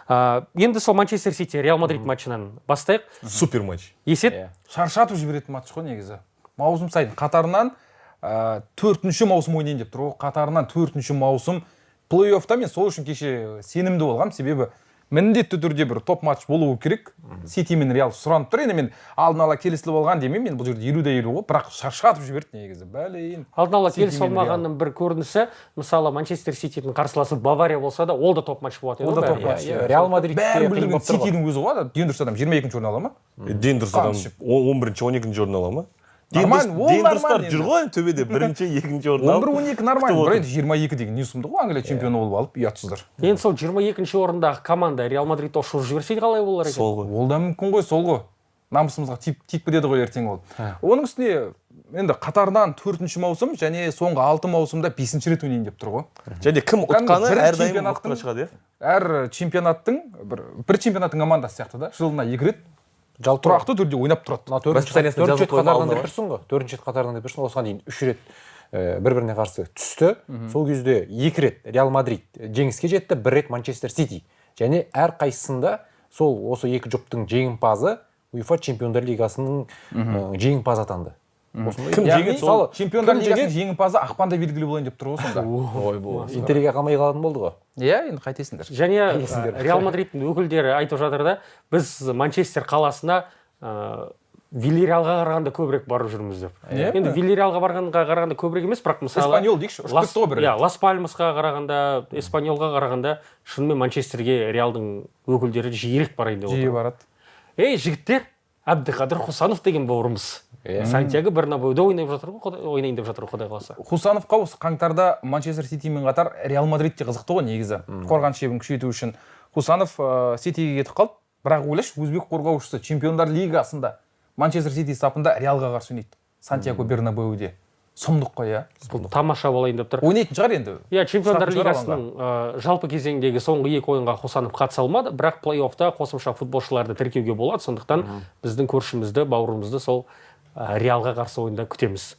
Енді сол Манчестер Сити Реал Мадрид матчынан бастайық. Супер матч. Есет? Шаршатып жіберетін матч қой негізі. Маусым сайын қатарынан 4-ші маусым ойнайын деп тұр. Қатарынан 4-ші маусым плей-оффта мен сол үшін кеше сенімді болғам, себебі міндетті түрде бір топ матч болуы керек. Сити мен Реал сұранып тұр. Енді мен алдын ала келісіліп болған демеймін, мен бұл жерде 50-50 ғой, бірақ шаршатып жіберді негізі. Бәлейін. Алдын ала келісіп болмағанның бір көрінісі, мысалы Манчестер Ситидің қарсыласы Бавария болса да, ол да топ матч болады. Ол да топ матч. Реал Мадрид бәрі білген Ситидің өзі ғой, ден дұрыс адам 22-ші орын ала ма? Ден дұрыс адам 11-ші, 12-ші орын ала ма? Ден дұрыстар жүр ғой төбеде 1-ші, 2-ші орын алып. 11-12 нормально. Бір енді 22 деген не сұмдық ғой, Англия чемпионы болып алып, ұятсыздар. Енді сол 22-ші орындағы команда Реал Мадрид ұшырып жіберсе қалай болар екен? Сол ғой. Ол да мүмкін ғой, сол ғой. Намысымызға тиіп кетеді ғой ертең ол. Оның үстіне енді қатарынан 4-ші маусым және соңғы 6 маусымда 5-ші рет ойнайын деп тұр ғой. Және кім ұтқаны әрдайым ұтқа шығады, әр чемпионаттың бір чемпионаттың командасы сияқты да, жылына 2 рет тұрақты түрде ойнап тұрады. 4-ші қатарынан деп тұрсың ғой. 4-ші қатарынан деп тұрсың, осыған дейін 3 рет бір-біріне қарсы түсті. Сол кезде 2 рет Реал Мадрид жеңіске жетті, 1 рет Манчестер Сити. Және әр қайсысында сол осы екі жұптың жеңімпазы УЕФА Чемпиондар Лигасының жеңімпазы атанды. Кім жеңеді? Мысалы, Чемпиондар Лигасының жеңімпазы ақпанда белгілі болайын деп тұр ғой сонда. Ой, бұл Интерге қалмай қалатын болды ғой. Иә, енді қайтесіңдер. Және Реал Мадридтің өкілдері айтып жатыр да, біз Манчестер қаласына Вильяреалға қарағанда көбірек барып жүрміз деп. Енді Вильяреалға қарағанда көбірек емес, бірақ мысалы Эспаньол дейікші, ұшып кетті ғой. Лас Пальмасқа қарағанда, Эспаньолға қарағанда шынымен Манчестерге Реалдың өкілдері жиірек барайын деп отыр. Жиі барады. Ей, жігіттер, Әбдіқадыр Хусанов деген бауырымыз. Сантьяго Бернабеуде ойнайын деп жатыр, Құдай қаласа. Хусановқа осы қаңтарда Манчестер Ситимен қатар Реал Мадридте қызықты ғой негізі. Қорғаныс шебін күшейту үшін Хусанов Ситиге кетіп қалды, бірақ ойлашы, өзбек қорғаушысы Чемпиондар Лигасында Манчестер Сити сапында Реалға қарсы ойнайды. Сантьяго Бернабеуде. Сұмдық қой, иә. Тамаша болайын деп тұр. Ойнайтын шығар енді. Иә, Чемпиондар Лигасының жалпы кезеңдегі соңғы 2 ойынға Хусанов қатыса алмады, бірақ плей-оффта қосымша футболшыларды тіркеуге болады, сондықтан біздің көршімізді, бауырымызды сол Реалға қарсы ойында күтеміз.